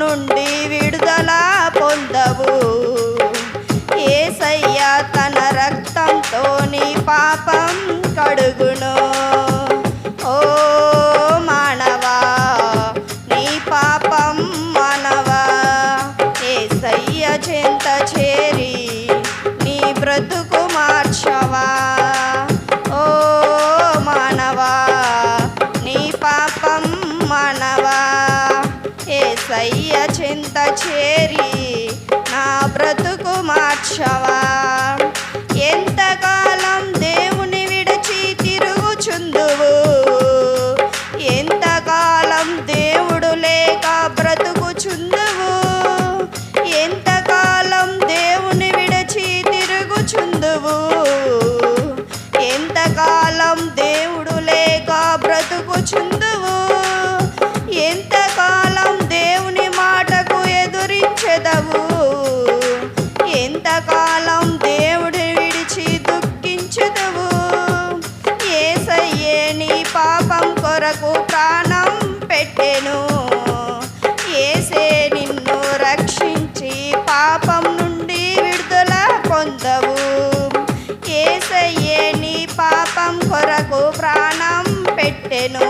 నుండి విడుదల పొందవు. యేసయ్య తన రక్తంతో నీ పాపం కడుగును. ఓ మానవా, నీ పాపం మానవా, యేసయ్య చెంత చేరి నీ బ్రతుకు మార్చవా. ఓ మానవా, నీ పాపం మానవా, యేసయ్య చెంత చేరి నా బ్రతుకు మార్చవా. ఎంతకాలం దేవుని విడిచి తిరుగుచుందువు? ఎంతకాలం దేవుడు లేక బ్రతుకుచుందువు? ఎంతకాలం దేవుని విడిచి తిరుగుచుందువు? ఎంతకాలం దేవుడు లేక బ్రతుకుచుందువు? ఎంతకాలం దేవుని మాటకు ఎదురించెదవు? ఎంతకాలం దేవుడి విడిచి దుఃఖించుదువు? యేసయ్యే నీ పాపం కొరకు ప్రాణం పెట్టెను. యేసే నిన్ను రక్షించి పాపం నుండి విడుదల పొందవు. యేసయ్యే నీ పాపం కొరకు ప్రాణం పెట్టెను.